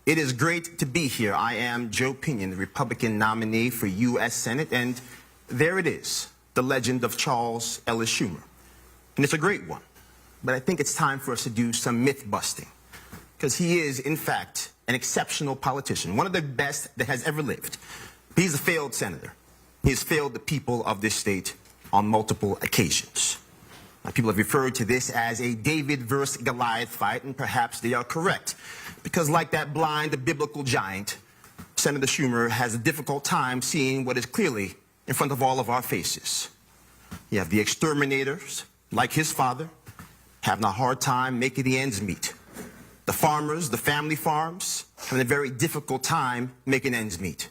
It is great to be here. I am Joe Pinion, the Republican nominee for U.S. Senate, and there it is, the legend of Charles Ellis Schumer. And it's a great one, but I think it's time for us to do some myth-busting, because he is, in fact, an exceptional politician, one of the best that has ever lived. He's a failed senator. He has failed the people of this state on multiple occasions. People have referred to this as a David versus Goliath fight, and perhaps they are correct. Because like that blind biblical giant, Senator Schumer has a difficult time seeing what is clearly in front of all of our faces. You have the exterminators, like his father, having a hard time making the ends meet. The farmers, the family farms, having a very difficult time making ends meet.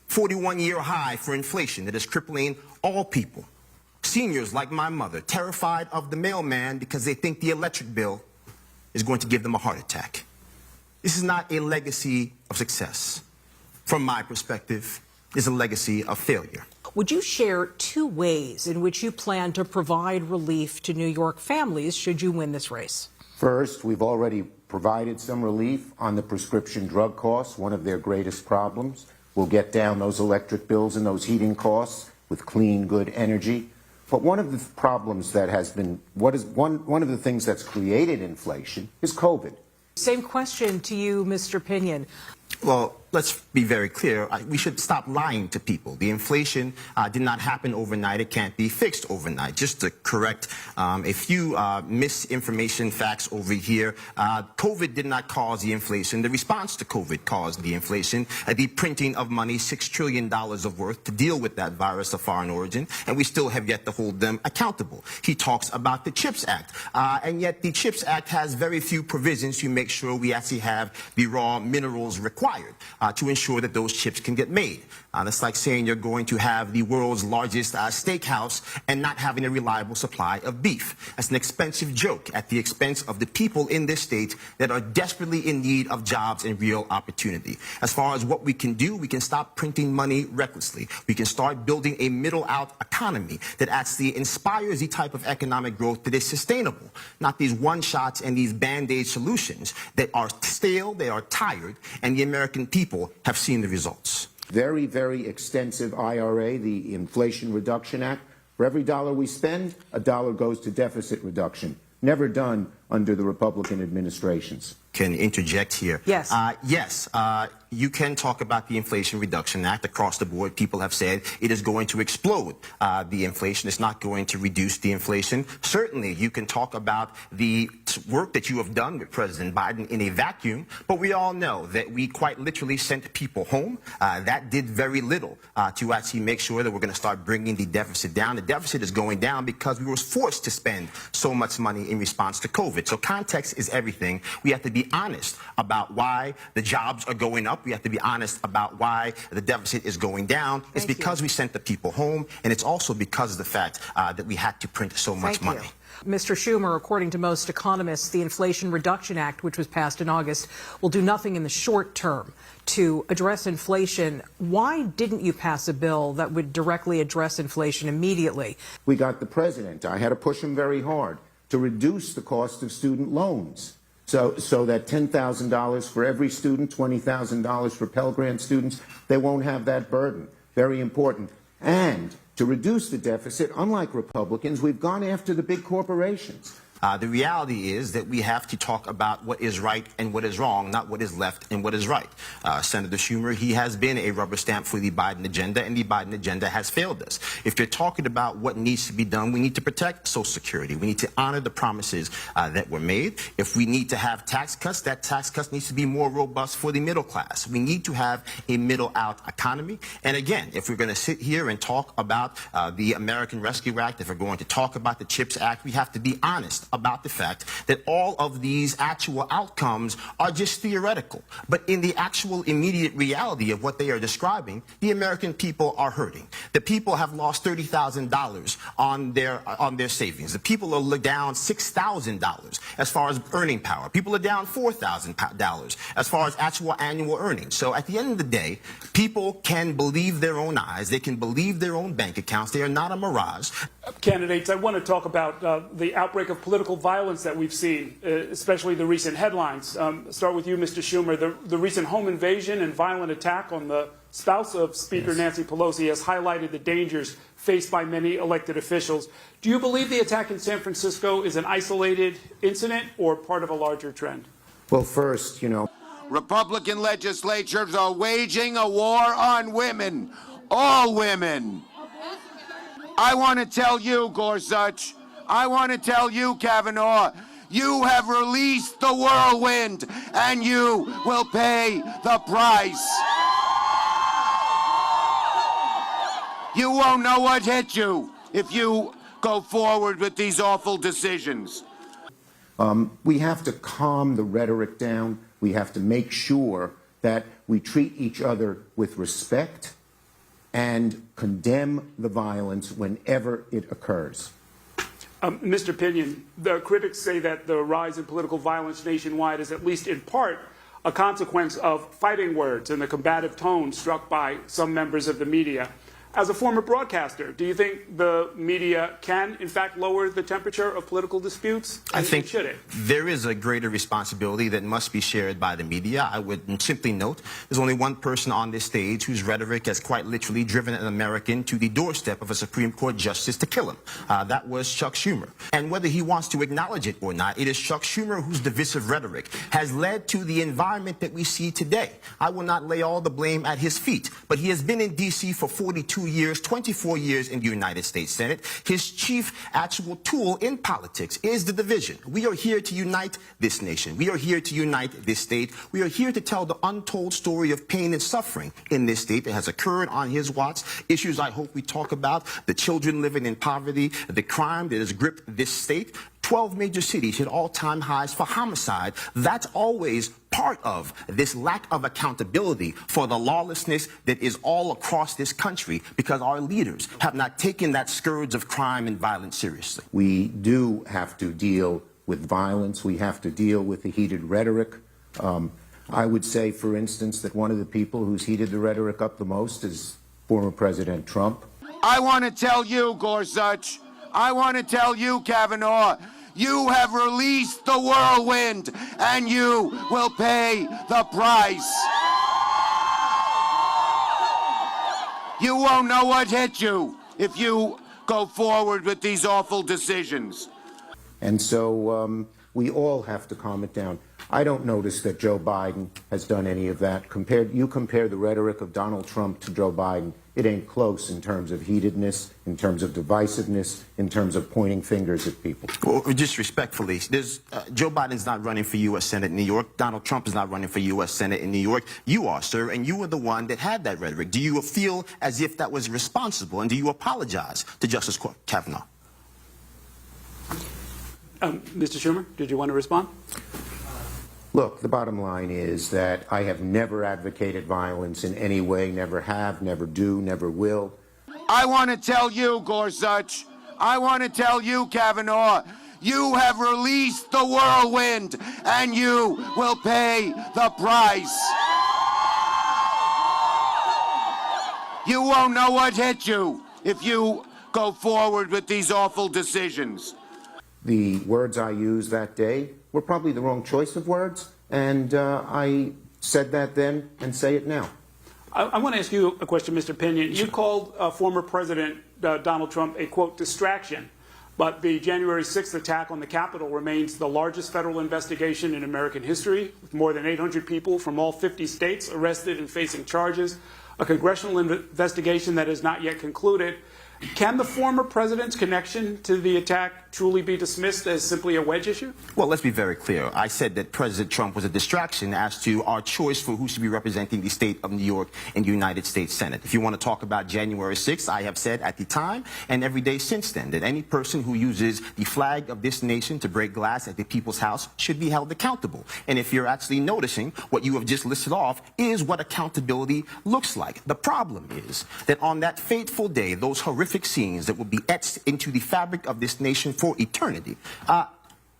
41-year high for inflation that is crippling all people. Seniors like my mother, terrified of the mailman because they think the electric bill is going to give them a heart attack. This is not a legacy of success. From my perspective, it's a legacy of failure. Would you share 2 ways in which you plan to provide relief to New York families should you win this race? First, we've already provided some relief on the prescription drug costs, one of their greatest problems. We'll get down those electric bills and those heating costs with clean, good energy. But one of the problems that has been, one of the things that's created inflation is COVID. Same question to you, Mr. Pinion. Well, let's be very clear. We should stop lying to people. The inflation did not happen overnight. It can't be fixed overnight. Just to correct a few misinformation facts over here, COVID did not cause the inflation. The response to COVID caused the inflation. The printing of money, $6 trillion of worth to deal with that virus of foreign origin, and we still have yet to hold them accountable. He talks about the CHIPS Act, and yet the CHIPS Act has very few provisions to make sure we actually have the raw minerals required to ensure that those chips can get made. That's like saying you're going to have the world's largest steakhouse and not having a reliable supply of beef. That's an expensive joke at the expense of the people in this state that are desperately in need of jobs and real opportunity. As far as what we can do, we can stop printing money recklessly. We can start building a middle-out economy that actually inspires the type of economic growth that is sustainable, not these one-shots and these Band-Aid solutions that are stale, they are tired, and the American people have seen the results. Very, very extensive IRA, the Inflation Reduction Act. For every dollar we spend, a dollar goes to deficit reduction. Never done under the Republican administrations. Can interject here. Yes. Yes, you can talk about the Inflation Reduction Act across the board. People have said it is going to explode the inflation. It's not going to reduce the inflation. Certainly, you can talk about the work that you have done with President Biden in a vacuum, but we all know that we quite literally sent people home. That did very little to actually make sure that we're going to start bringing the deficit down. The deficit is going down because we were forced to spend so much money in response to COVID. So context is everything. We have to be honest about why the jobs are going up. We have to be honest about why the deficit is going down. It's because we sent the people home, and it's also because of the fact that we had to print so much money. Mr. Schumer, according to most economists, the Inflation Reduction Act, which was passed in August, will do nothing in the short term to address inflation. Why didn't you pass a bill that would directly address inflation immediately? We got the president. I had to push him very hard to reduce the cost of student loans. So that $10,000 for every student, $20,000 for Pell Grant students, they won't have that burden. Very important. And to reduce the deficit, unlike Republicans, we've gone after the big corporations. The reality is that we have to talk about what is right and what is wrong, not what is left and what is right. Senator Schumer, he has been a rubber stamp for the Biden agenda, and the Biden agenda has failed us. If you're talking about what needs to be done, we need to protect Social Security. We need to honor the promises that were made. If we need to have tax cuts, that tax cut needs to be more robust for the middle class. We need to have a middle-out economy. And again, if we're going to sit here and talk about the American Rescue Act, if we're going to talk about the CHIPS Act, we have to be honest about the fact that all of these actual outcomes are just theoretical. But in the actual immediate reality of what they are describing, the American people are hurting. The people have lost $30,000 on their savings. The people are down $6,000 as far as earning power. People are down $4,000 as far as actual annual earnings. So at the end of the day, people can believe their own eyes. They can believe their own bank accounts. They are not a mirage. Candidates, I want to talk about the outbreak of political political violence that we've seen, especially the recent headlines. Start with you, Mr. Schumer. The recent home invasion and violent attack on the spouse of Speaker Nancy Pelosi has highlighted the dangers faced by many elected officials. Do you believe the attack in San Francisco is an isolated incident or part of a larger trend? Well, first, Republican legislatures are waging a war on women, all women. I want to tell you, Gorsuch, I want to tell you, Kavanaugh, you have released the whirlwind, and you will pay the price. You won't know what hit you if you go forward with these awful decisions. we have to calm the rhetoric down. We have to make sure that we treat each other with respect and condemn the violence whenever it occurs. Mr. Pinion, the critics say that the rise in political violence nationwide is at least in part a consequence of fighting words and the combative tone struck by some members of the media. As a former broadcaster, do you think the media can, in fact, lower the temperature of political disputes? I think should it? There is a greater responsibility that must be shared by the media. I would simply note there's only one person on this stage whose rhetoric has quite literally driven an American to the doorstep of a Supreme Court justice to kill him. That was Chuck Schumer. And whether he wants to acknowledge it or not, it is Chuck Schumer whose divisive rhetoric has led to the environment that we see today. I will not lay all the blame at his feet, but he has been in D.C. for 42 years, 24 years in the United States Senate. His chief actual tool in politics is the division. We are here to unite this nation. We are here to unite this state. We are here to tell the untold story of pain and suffering in this state that has occurred on his watch. Issues I hope we talk about, the children living in poverty, the crime that has gripped this state. 12 major cities hit all-time highs for homicide. That's always part of this lack of accountability for the lawlessness that is all across this country because our leaders have not taken that scourge of crime and violence seriously. We do have to deal with violence. We have to deal with the heated rhetoric. I would say, for instance, that one of the people who's heated the rhetoric up the most is former President Trump. I want to tell you, Gorsuch, I want to tell you, Kavanaugh, you have released the whirlwind, and you will pay the price. You won't know what hit you if you go forward with these awful decisions. And so we all have to calm it down. I don't notice that Joe Biden has done any of that. You compare the rhetoric of Donald Trump to Joe Biden, it ain't close in terms of heatedness, in terms of divisiveness, in terms of pointing fingers at people. Well, just respectfully, Joe Biden's not running for U.S. Senate in New York. Donald Trump is not running for U.S. Senate in New York. You are, sir, and you were the one that had that rhetoric. Do you feel as if that was responsible, and do you apologize to Justice Kavanaugh? Mr. Schumer, did you want to respond? Look, the bottom line is that I have never advocated violence in any way, never have, never do, never will. I want to tell you, Gorsuch, I want to tell you, Kavanaugh, you have released the whirlwind, and you will pay the price. You won't know what hit you if you go forward with these awful decisions. The words I used that day were probably the wrong choice of words, and I said that then and say it now. I want to ask you a question, Mr. Pinion. You called former President Donald Trump a, quote, distraction, but the January 6th attack on the Capitol remains the largest federal investigation in American history, with more than 800 people from all 50 states arrested and facing charges, a congressional investigation that has not yet concluded. Can the former president's connection to the attack truly be dismissed as simply a wedge issue? Well, let's be very clear. I said that President Trump was a distraction as to our choice for who should be representing the state of New York in the United States Senate. If you want to talk about January 6th, I have said at the time and every day since then that any person who uses the flag of this nation to break glass at the people's house should be held accountable. And if you're actually noticing, what you have just listed off is what accountability looks like. The problem is that on that fateful day, those horrific scenes that will be etched into the fabric of this nation for eternity,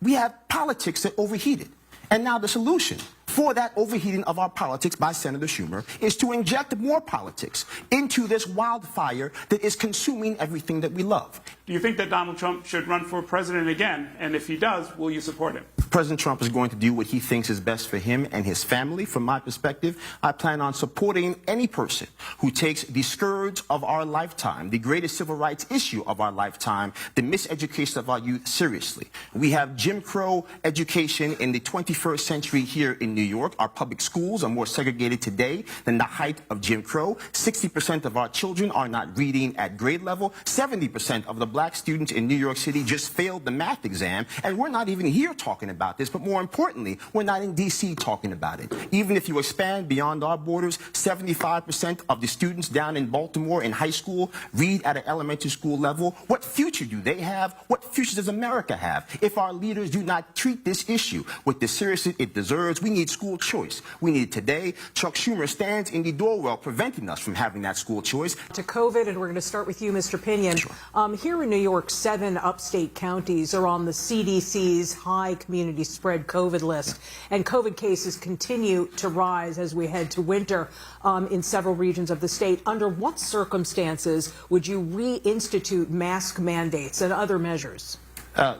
we have politics that overheated. And now the solution for that overheating of our politics by Senator Schumer is to inject more politics into this wildfire that is consuming everything that we love. Do you think that Donald Trump should run for president again? And if he does, will you support him? President Trump is going to do what he thinks is best for him and his family. From my perspective, I plan on supporting any person who takes the scourge of our lifetime, the greatest civil rights issue of our lifetime, the miseducation of our youth, seriously. We have Jim Crow education in the 21st century here in New York. Our public schools are more segregated today than the height of Jim Crow. 60% of our children are not reading at grade level. 70% of the black students in New York City just failed the math exam. And we're not even here talking about this, but more importantly, we're not in D.C. talking about it. Even if you expand beyond our borders, 75% of the students down in Baltimore in high school read at an elementary school level. What future do they have? What future does America have if our leaders do not treat this issue with the seriousness it deserves? We need school choice. We need it today. Chuck Schumer stands in the doorway preventing us from having that school choice. To COVID, and we're going to start with you, Mr. Pinion. Sure. Here in New York, 7 upstate counties are on the CDC's high community spread COVID list, and COVID cases continue to rise as we head to winter in several regions of the state. Under what circumstances would you reinstitute mask mandates and other measures?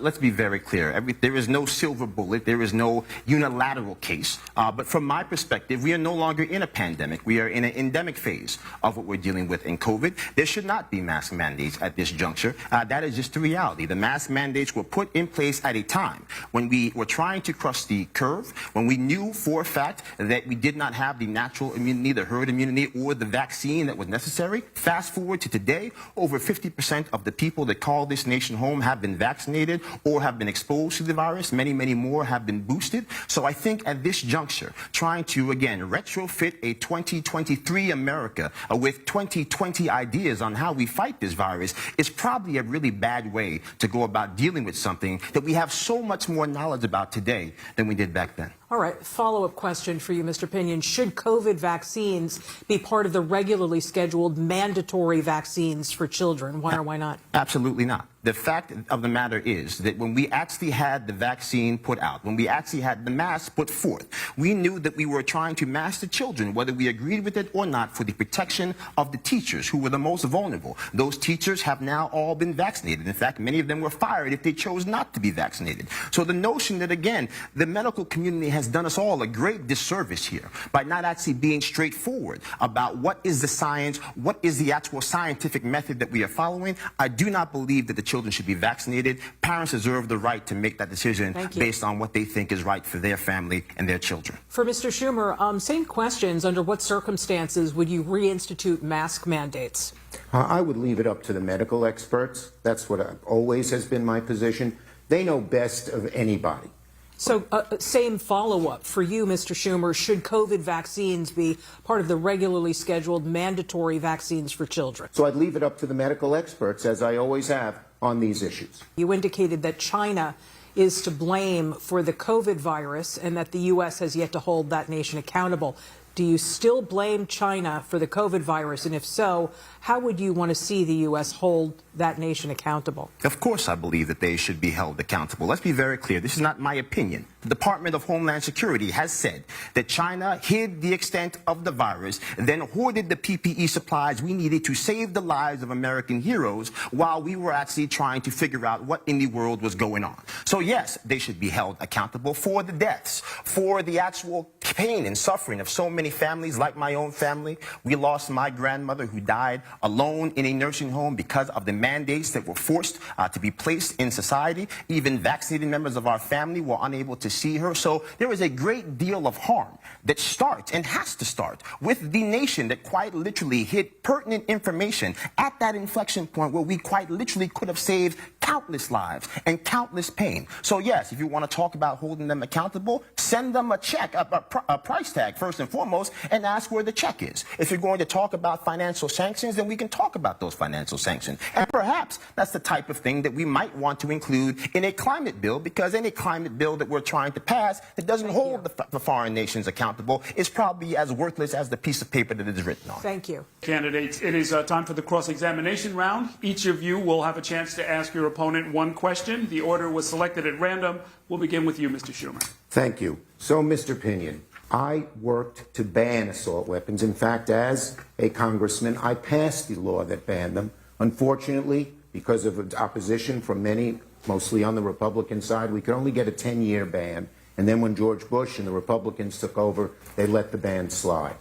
Let's be very clear. There is no silver bullet. There is no unilateral case. But from my perspective, we are no longer in a pandemic. We are in an endemic phase of what we're dealing with in COVID. There should not be mask mandates at this juncture. That is just the reality. The mask mandates were put in place at a time when we were trying to cross the curve, when we knew for a fact that we did not have the natural immunity, the herd immunity, or the vaccine that was necessary. Fast forward to today, over 50% of the people that call this nation home have been vaccinated or have been exposed to the virus. Many, many more have been boosted. So I think at this juncture, trying to, again, retrofit a 2023 America with 2020 ideas on how we fight this virus is probably a really bad way to go about dealing with something that we have so much more knowledge about today than we did back then. All right, follow-up question for you, Mr. Pinion. Should COVID vaccines be part of the regularly scheduled mandatory vaccines for children? Why or why not? Absolutely not. The fact of the matter is that when we actually had the vaccine put out, when we actually had the mask put forth, we knew that we were trying to mask the children, whether we agreed with it or not, for the protection of the teachers who were the most vulnerable. Those teachers have now all been vaccinated. In fact, many of them were fired if they chose not to be vaccinated. So the notion that, again, the medical community has done us all a great disservice here by not actually being straightforward about what is the science, what is the actual scientific method that we are following. I do not believe that the children should be vaccinated. Parents deserve the right to make that decision based on what they think is right for their family and their children. For Mr. Schumer, same questions. Under what circumstances would you reinstitute mask mandates? I would leave it up to the medical experts. That's what always has been my position. They know best of anybody. So same follow-up for you, Mr. Schumer. Should COVID vaccines be part of the regularly scheduled mandatory vaccines for children? So I'd leave it up to the medical experts, as I always have, on these issues. You indicated that China is to blame for the COVID virus and that the U.S. has yet to hold that nation accountable. Do you still blame China for the COVID virus? And if so, how would you want to see the U.S. hold that nation accountable? Of course I believe that they should be held accountable. Let's be very clear. This is not my opinion. The Department of Homeland Security has said that China hid the extent of the virus, then hoarded the PPE supplies we needed to save the lives of American heroes while we were actually trying to figure out what in the world was going on. So yes, they should be held accountable for the deaths, for the actual pain and suffering of so many families, like my own family. We lost my grandmother who died alone in a nursing home because of the mandates that were forced to be placed in society. Even vaccinated members of our family were unable to see her. So there is a great deal of harm that starts and has to start with the nation that quite literally hid pertinent information at that inflection point where we quite literally could have saved countless lives and countless pain. So yes, if you want to talk about holding them accountable, send them a check, a price tag first and foremost, and ask where the check is. If you're going to talk about financial sanctions, then we can talk about those financial sanctions. And perhaps that's the type of thing that we might want to include in a climate bill, because any climate bill that we're trying to pass that doesn't hold the foreign nations accountable is probably as worthless as the piece of paper that it is written on. Thank you. Candidates, it is time for the cross-examination round. Each of you will have a chance to ask your opponent one question. The order was selected at random. We'll begin with you, Mr. Schumer. Thank you. So, Mr. Pinion, I worked to ban assault weapons. In fact, as a congressman, I passed the law that banned them. Unfortunately, because of opposition from many, mostly on the Republican side, we could only get a 10-year ban. And then when George Bush and the Republicans took over, they let the ban slide.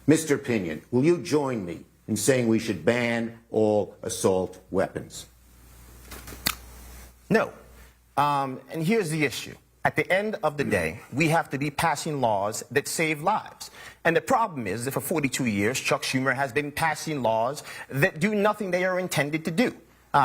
Mr. Pinion, will you join me in saying we should ban all assault weapons? No. And here's the issue. At the end of the day, we have to be passing laws that save lives. And the problem is that for 42 years, Chuck Schumer has been passing laws that do nothing they are intended to do.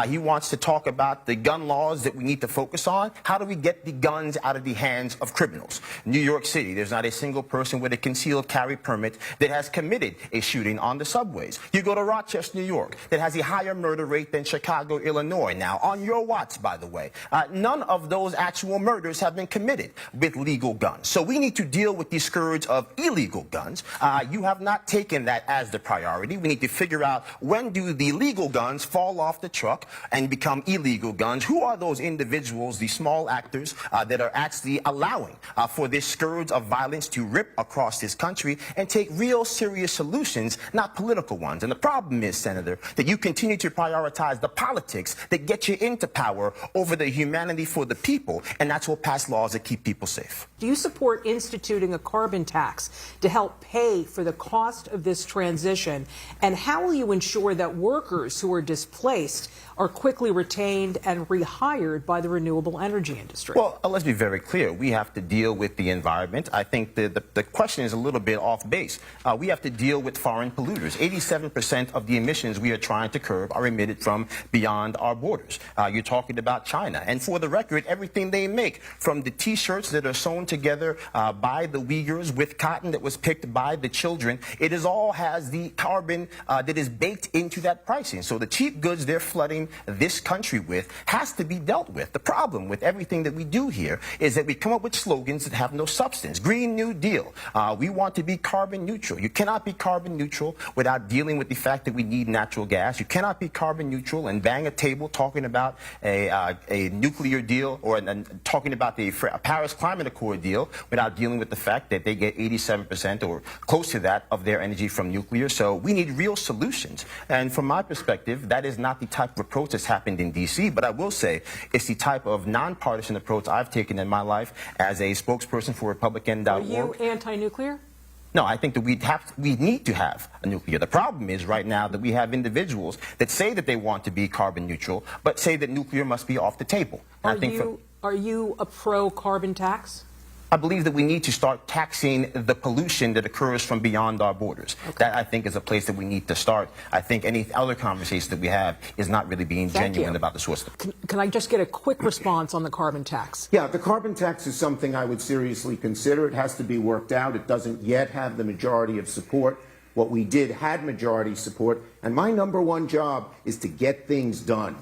He wants to talk about the gun laws that we need to focus on. How do we get the guns out of the hands of criminals? New York City, there's not a single person with a concealed carry permit that has committed a shooting on the subways. You go to Rochester, New York, that has a higher murder rate than Chicago, Illinois. Now, on your watch, by the way, none of those actual murders have been committed with legal guns. So we need to deal with the scourge of illegal guns. You have not taken that as the priority. We need to figure out when do the legal guns fall off the truck and become illegal guns. Who are those individuals, the small actors that are actually allowing for this scourge of violence to rip across this country and take real serious solutions, not political ones? And the problem is, Senator, that you continue to prioritize the politics that get you into power over the humanity for the people, and that's what pass laws that keep people safe. Do you support instituting a carbon tax to help pay for the cost of this transition? And how will you ensure that workers who are displaced are quickly retained and rehired by the renewable energy industry? Well, let's be very clear. We have to deal with the environment. I think the question is a little bit off base. We have to deal with foreign polluters. 87% of the emissions we are trying to curb are emitted from beyond our borders. You're talking about China. And for the record, everything they make, from the T-shirts that are sewn together by the Uyghurs with cotton that was picked by the children, it is all has the carbon that is baked into that pricing. So the cheap goods they're flooding this country with has to be dealt with. The problem with everything that we do here is that we come up with slogans that have no substance. Green New Deal. We want to be carbon neutral. You cannot be carbon neutral without dealing with the fact that we need natural gas. You cannot be carbon neutral and bang a table talking about a nuclear deal or talking about the Paris Climate Accord deal without dealing with the fact that they get 87% or close to that of their energy from nuclear. So we need real solutions. And from my perspective, that is not the type of approach that's happened in D.C., but I will say it's the type of nonpartisan approach I've taken in my life as a spokesperson for Republican.org. Are you anti-nuclear? No, I think that we need to have a nuclear. The problem is right now that we have individuals that say that they want to be carbon neutral, but say that nuclear must be off the table. Are you a pro-carbon tax? I believe that we need to start taxing the pollution that occurs from beyond our borders. Okay. That, I think, is a place that we need to start. I think any other conversation that we have is not really being genuine about the source of it. Can I just get a quick response on the carbon tax? Yeah, the carbon tax is something I would seriously consider. It has to be worked out. It doesn't yet have the majority of support. What we did had majority support. And my number one job is to get things done.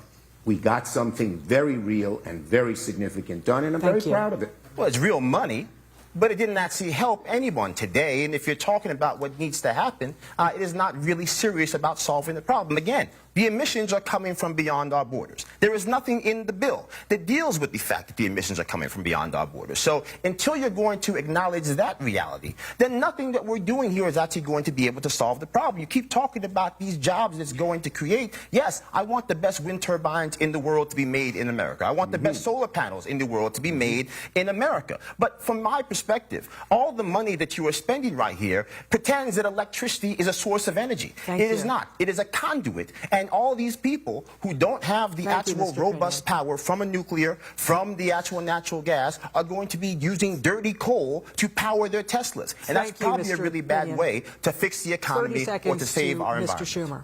We got something very real and very significant done, and I'm very proud of it. Well, it's real money, but it didn't actually help anyone today. And if you're talking about what needs to happen, it is not really serious about solving the problem. Again, the emissions are coming from beyond our borders. There is nothing in the bill that deals with the fact that the emissions are coming from beyond our borders. So until you're going to acknowledge that reality, then nothing that we're doing here is actually going to be able to solve the problem. You keep talking about these jobs it's going to create. Yes, I want the best wind turbines in the world to be made in America. I want the best solar panels in the world to be made in America. But from my perspective, all the money that you are spending right here pretends that electricity is a source of energy. It is not. It is a conduit. And all these people who don't have the actual robust power from a nuclear, from the actual natural gas, are going to be using dirty coal to power their Teslas. And that's probably a really bad way to fix the economy or to save our environment. Mr. Schumer.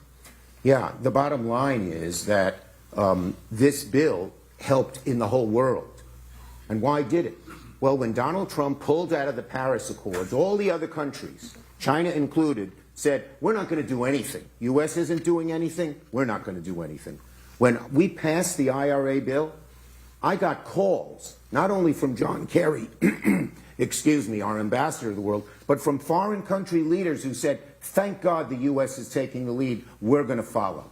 Yeah, the bottom line is that this bill helped in the whole world. And why did it? Well, when Donald Trump pulled out of the Paris Accords, all the other countries, China included, said, we're not going to do anything. U.S. isn't doing anything. We're not going to do anything. When we passed the IRA bill, I got calls, not only from John Kerry, excuse me, our ambassador to the world, but from foreign country leaders who said, thank God the U.S. is taking the lead. We're going to follow.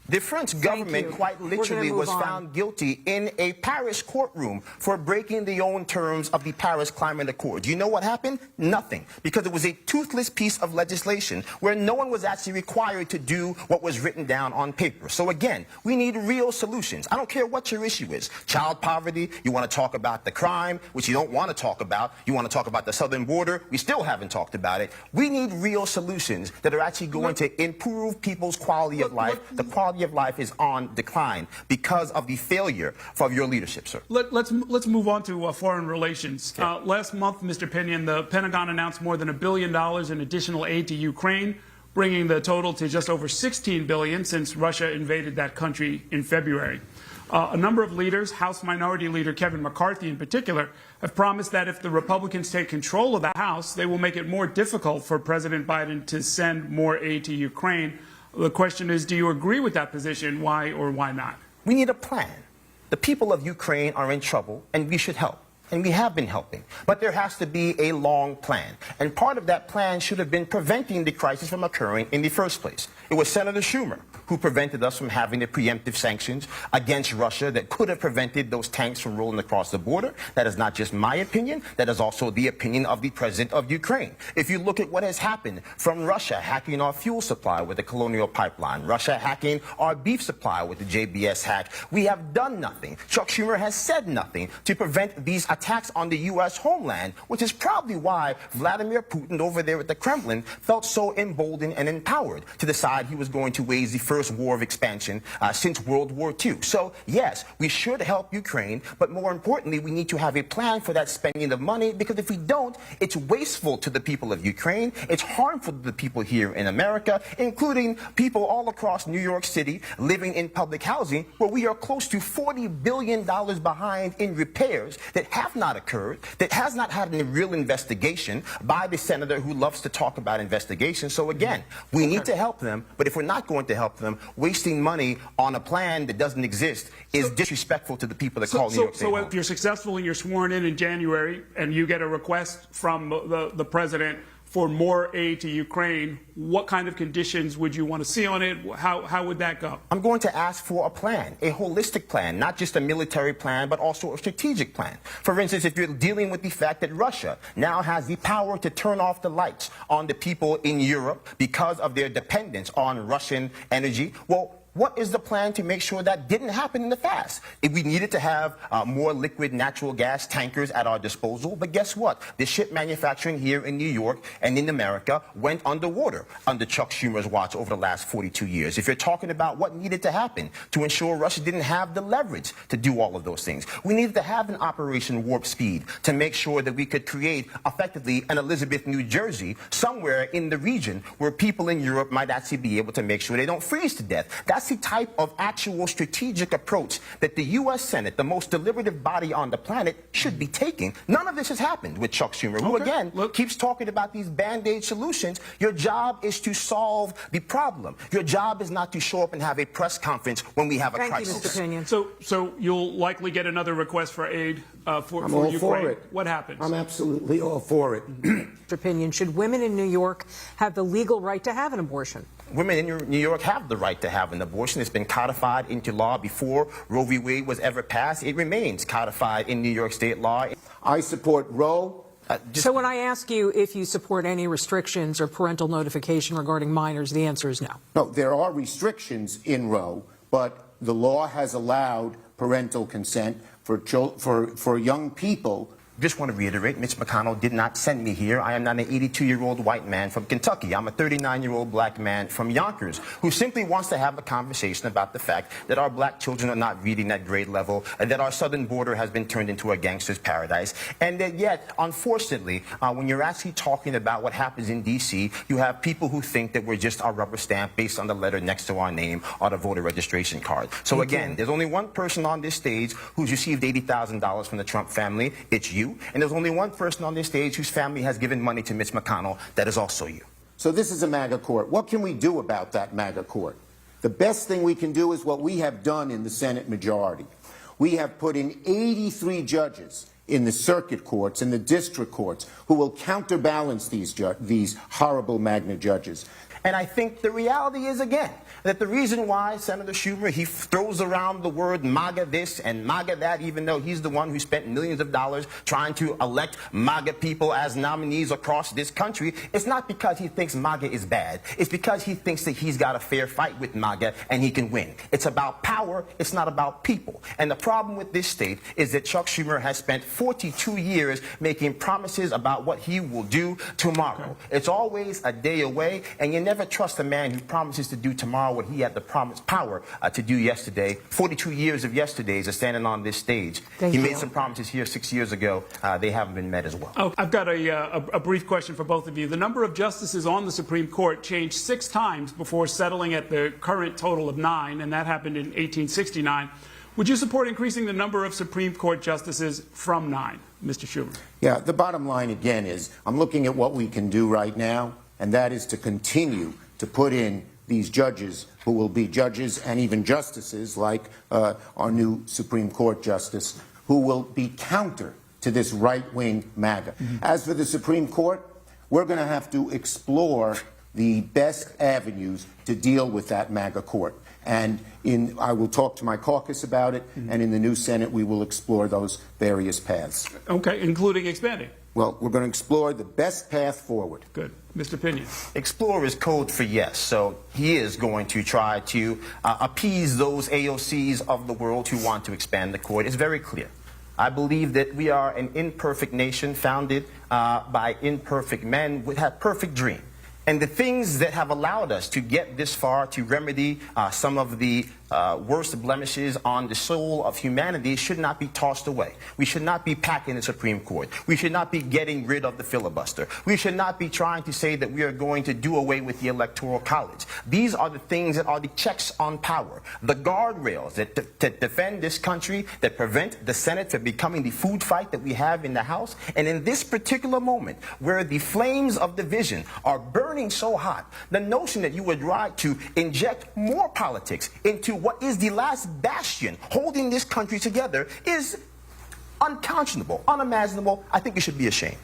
The French government you. quite We're gonna literally move was on. found guilty in a Paris courtroom for breaking the own terms of the Paris Climate Accord. You know what happened? Nothing. Because it was a toothless piece of legislation where no one was actually required to do what was written down on paper. So again, we need real solutions. I don't care what your issue is. Child poverty, you want to talk about the crime, which you don't want to talk about. You want to talk about the southern border, we still haven't talked about it. We need real solutions that are actually going to improve people's quality of life. The quality of life is on decline because of the failure of your leadership, sir. Let's move on to foreign relations. Okay. Last month, Mr. Pinion, the Pentagon announced more than $1 billion in additional aid to Ukraine, bringing the total to just over $16 billion since Russia invaded that country in February. A number of leaders, House Minority Leader Kevin McCarthy in particular, have promised that if the Republicans take control of the House, they will make it more difficult for President Biden to send more aid to Ukraine. The question is, do you agree with that position? Why or why not? We need a plan. The people of Ukraine are in trouble, and we should help. And we have been helping. But there has to be a long plan. And part of that plan should have been preventing the crisis from occurring in the first place. It was Senator Schumer who prevented us from having the preemptive sanctions against Russia that could have prevented those tanks from rolling across the border. That is not just my opinion. That is also the opinion of the president of Ukraine. If you look at what has happened from Russia hacking our fuel supply with the Colonial Pipeline, Russia hacking our beef supply with the JBS hack, we have done nothing. Chuck Schumer has said nothing to prevent these attacks on the U.S. homeland, which is probably why Vladimir Putin over there at the Kremlin felt so emboldened and empowered to decide he was going to wage the first war of expansion since World War II. So, yes, we should help Ukraine, but more importantly, we need to have a plan for that spending of money, because if we don't, it's wasteful to the people of Ukraine, it's harmful to the people here in America, including people all across New York City living in public housing, where we are close to $40 billion behind in repairs that have not occurred, that has not had a real investigation by the senator who loves to talk about investigations. So again, we need to help them, but if we're not going to help them, wasting money on a plan that doesn't exist is disrespectful to the people that call New York State home. If you're successful and you're sworn in January and you get a request from the president for more aid to Ukraine, what kind of conditions would you want to see on it? How would that go? I'm going to ask for a plan, a holistic plan, not just a military plan, but also a strategic plan. For instance, if you're dealing with the fact that Russia now has the power to turn off the lights on the people in Europe because of their dependence on Russian energy, well, what is the plan to make sure that didn't happen in the past? If we needed to have more liquid natural gas tankers at our disposal, but guess what? The ship manufacturing here in New York and in America went underwater under Chuck Schumer's watch over the last 42 years. If you're talking about what needed to happen to ensure Russia didn't have the leverage to do all of those things, we needed to have an Operation Warp Speed to make sure that we could create effectively an Elizabeth, New Jersey, somewhere in the region where people in Europe might actually be able to make sure they don't freeze to death. That's the type of actual strategic approach that the U.S. Senate, the most deliberative body on the planet, should be taking. None of this has happened with Chuck Schumer, who, again, keeps talking about these Band-Aid solutions. Your job is to solve the problem. Your job is not to show up and have a press conference when we have a crisis. Thank you, Mr. Pinion. So you'll likely get another request for aid for all Ukraine. for it. What happens? I'm absolutely all for it. Mr. Pinion, should women in New York have the legal right to have an abortion? Women in New York have the right to have an abortion. It's been codified into law before Roe v. Wade was ever passed. It remains codified in New York state law. I support Roe. So when I ask you if you support any restrictions or parental notification regarding minors, the answer is no. No, there are restrictions in Roe, but the law has allowed parental consent for young people. Just want to reiterate, Mitch McConnell did not send me here. I am not an 82-year-old white man from Kentucky. I'm a 39-year-old black man from Yonkers who simply wants to have a conversation about the fact that our black children are not reading at grade level, and that our southern border has been turned into a gangster's paradise. And that yet, unfortunately, when you're actually talking about what happens in D.C., you have people who think that we're just a rubber stamp based on the letter next to our name on a voter registration card. So again, there's only one person on this stage who's received $80,000 from the Trump family. It's you. And there's only one person on this stage whose family has given money to Mitch McConnell. That is also you. So this is a MAGA court. What can we do about that MAGA court? The best thing we can do is what we have done in the Senate majority. We have put in 83 judges in the circuit courts and the district courts who will counterbalance these horrible MAGA judges. And I think the reality is, again, that the reason why Senator Schumer, he throws around the word MAGA this and MAGA that, even though he's the one who spent millions of dollars trying to elect MAGA people as nominees across this country, it's not because he thinks MAGA is bad. It's because he thinks that he's got a fair fight with MAGA and he can win. It's about power. It's not about people. And the problem with this state is that Chuck Schumer has spent 42 years making promises about what he will do tomorrow. It's always a day away, and you never trust a man who promises to do tomorrow what he had the power to do yesterday. 42 years of yesterdays are standing on this stage. He made some promises here 6 years ago. They haven't been met as well. Oh, I've got a brief question for both of you. The number of justices on the Supreme Court changed 6 times before settling at the current total of 9, and that happened in 1869. Would you support increasing the number of Supreme Court justices from 9, Mr. Schumer? Yeah, the bottom line again is I'm looking at what we can do right now, and that is to continue to put in these judges who will be judges and even justices like our new Supreme Court justice, who will be counter to this right-wing MAGA. As for the Supreme Court, we're going to have to explore the best avenues to deal with that MAGA court. And I will talk to my caucus about it, and in the new Senate we will explore those various paths. Okay, including expanding. Well, we're going to explore the best path forward. Good. Mr. Pinion. Explore is code for yes, so he is going to try to appease those AOCs of the world who want to expand the court. It's very clear. I believe that we are an imperfect nation founded by imperfect men who have perfect dreams. And the things that have allowed us to get this far, to remedy some of the worst blemishes on the soul of humanity, should not be tossed away. We should not be packing the Supreme Court. We should not be getting rid of the filibuster. We should not be trying to say that we are going to do away with the Electoral College. These are the things that are the checks on power, the guardrails that defend this country, that prevent the Senate from becoming the food fight that we have in the House. And in this particular moment, where the flames of division are burning so hot, the notion that you would try to inject more politics into what is the last bastion holding this country together is unconscionable, unimaginable. I think you should be ashamed.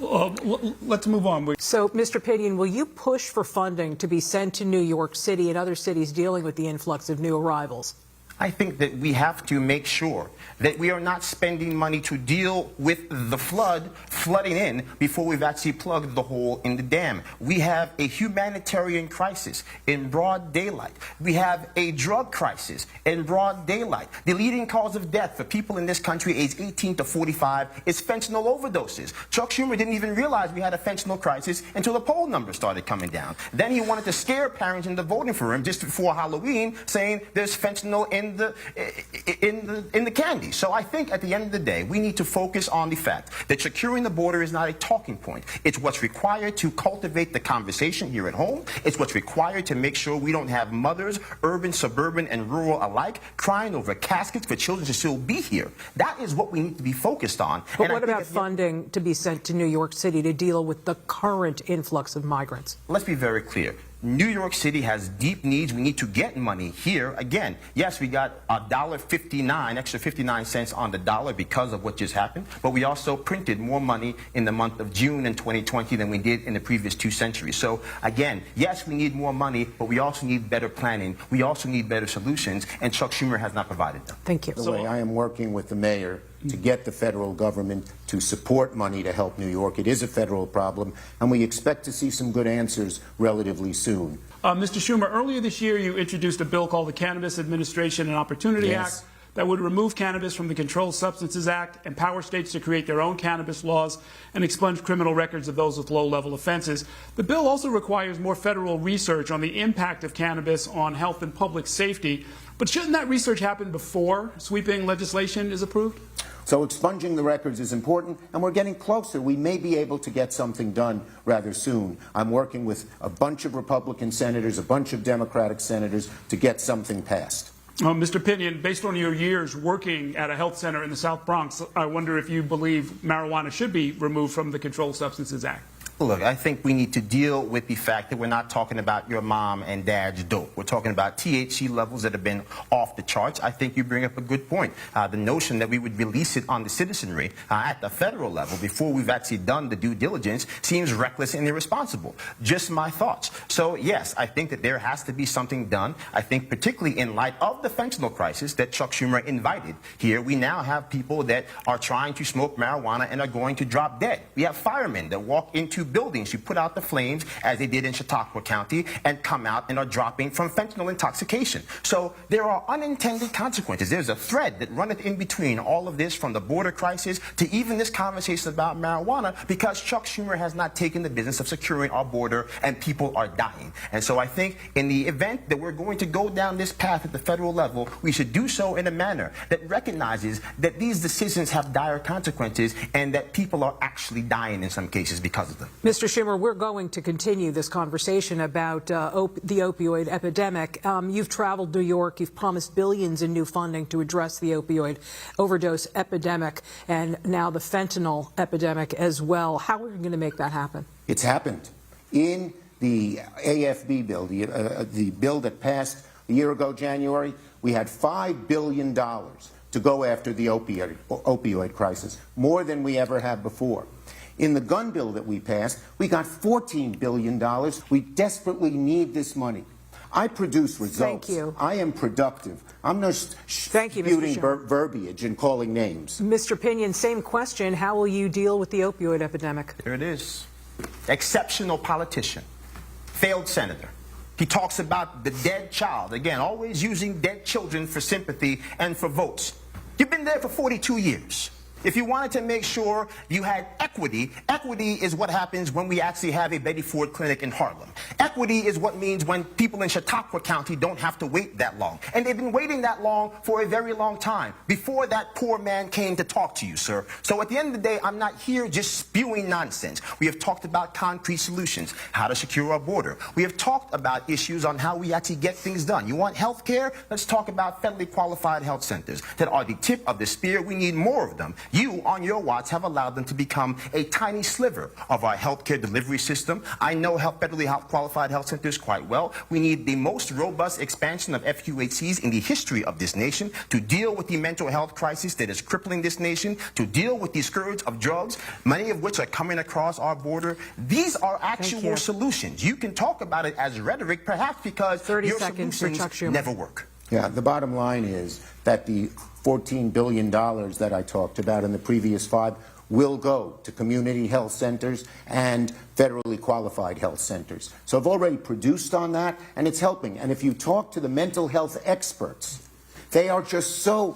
Let's move on. So, Mr. Pinion, will you push for funding to be sent to New York City and other cities dealing with the influx of new arrivals? I think that we have to make sure that we are not spending money to deal with the flooding in before we've actually plugged the hole in the dam. We have a humanitarian crisis in broad daylight. We have a drug crisis in broad daylight. The leading cause of death for people in this country aged 18 to 45 is fentanyl overdoses. Chuck Schumer didn't even realize we had a fentanyl crisis until the poll numbers started coming down. Then he wanted to scare parents into voting for him just before Halloween, saying there's fentanyl in the candy. So I think at the end of the day, we need to focus on the fact that securing the border is not a talking point. It's what's required to cultivate the conversation here at home. It's what's required to make sure we don't have mothers, urban, suburban, and rural alike, crying over caskets for children to still be here. That is what we need to be focused on. But what about funding to be sent to New York City to deal with the current influx of migrants? Let's be very clear. New York City has deep needs. We need to get money here. Again, yes, we got $1.59, extra 59 cents on the dollar because of what just happened, but we also printed more money in the month of June in 2020 than we did in the previous 2 centuries. So again, yes, we need more money, but we also need better planning. We also need better solutions, and Chuck Schumer has not provided them. Thank you. By the way, I am working with the mayor to get the federal government to support money to help New York. It is a federal problem, and we expect to see some good answers relatively soon. Mr. Schumer, earlier this year you introduced a bill called the Cannabis Administration and Opportunity Act that would remove cannabis from the Controlled Substances Act, empower states to create their own cannabis laws, and expunge criminal records of those with low-level offenses. The bill also requires more federal research on the impact of cannabis on health and public safety. But shouldn't that research happen before sweeping legislation is approved? So expunging the records is important, and we're getting closer. We may be able to get something done rather soon. I'm working with a bunch of Republican senators, a bunch of Democratic senators to get something passed. Mr. Pinion, based on your years working at a health center in the South Bronx, I wonder if you believe marijuana should be removed from the Controlled Substances Act. Look, I think we need to deal with the fact that we're not talking about your mom and dad's dope. We're talking about THC levels that have been off the charts. I think you bring up a good point. The notion that we would release it on the citizenry at the federal level before we've actually done the due diligence seems reckless and irresponsible. Just my thoughts. So, yes, I think that there has to be something done. I think particularly in light of the fentanyl crisis that Chuck Schumer invited here, we now have people that are trying to smoke marijuana and are going to drop dead. We have firemen that walk into buildings, you put out the flames, as they did in Chautauqua County, and come out and are dropping from fentanyl intoxication. So there are unintended consequences. There's a thread that runneth in between all of this, from the border crisis to even this conversation about marijuana, because Chuck Schumer has not taken the business of securing our border, and people are dying. And so I think in the event that we're going to go down this path at the federal level, we should do so in a manner that recognizes that these decisions have dire consequences and that people are actually dying in some cases because of them. Mr. Schumer, we're going to continue this conversation about the opioid epidemic. You've traveled New York. You've promised billions in new funding to address the opioid overdose epidemic and now the fentanyl epidemic as well. How are you going to make that happen? It's happened. In the AFB bill, the bill that passed a year ago, January, we had $5 billion to go after the opioid crisis, more than we ever have before. In the gun bill that we passed, we got $14 billion. We desperately need this money. I produce results. Thank you. I am productive. I'm not spewing verbiage and calling names. Mr. Pinion, same question. How will you deal with the opioid epidemic? There it is. Exceptional politician, failed senator. He talks about the dead child. Again, always using dead children for sympathy and for votes. You've been there for 42 years. If you wanted to make sure you had equity, equity is what happens when we actually have a Betty Ford clinic in Harlem. Equity is what means when people in Chautauqua County don't have to wait that long. And they've been waiting that long for a very long time, before that poor man came to talk to you, sir. So at the end of the day, I'm not here just spewing nonsense. We have talked about concrete solutions, how to secure our border. We have talked about issues on how we actually get things done. You want health care? Let's talk about federally qualified health centers that are the tip of the spear. We need more of them. You, on your watch, have allowed them to become a tiny sliver of our healthcare delivery system. I know federally qualified health centers quite well. We need the most robust expansion of FQHCs in the history of this nation to deal with the mental health crisis that is crippling this nation, to deal with the scourge of drugs, many of which are coming across our border. These are actual solutions. You can talk about it as rhetoric, perhaps because your solutions never work. Yeah, the bottom line is that the $14 billion that I talked about in the previous 5 will go to community health centers and federally qualified health centers. So I've already produced on that, and it's helping. And if you talk to the mental health experts, they are just so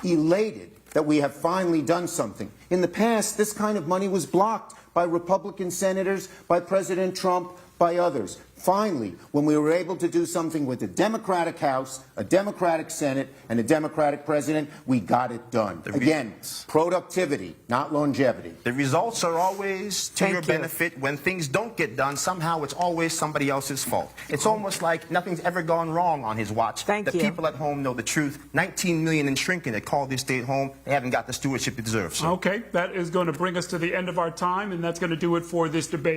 elated that we have finally done something. In the past, this kind of money was blocked by Republican senators, by President Trump, by others. Finally, when we were able to do something with a Democratic House, a Democratic Senate, and a Democratic President, we got it done. Again, productivity, not longevity. The results are always to your benefit. When things don't get done, somehow it's always somebody else's fault. It's almost like nothing's ever gone wrong on his watch. The people at home know the truth. 19 million and shrinking that call this state home. They haven't got the stewardship it deserves. Okay, that is going to bring us to the end of our time, and that's going to do it for this debate.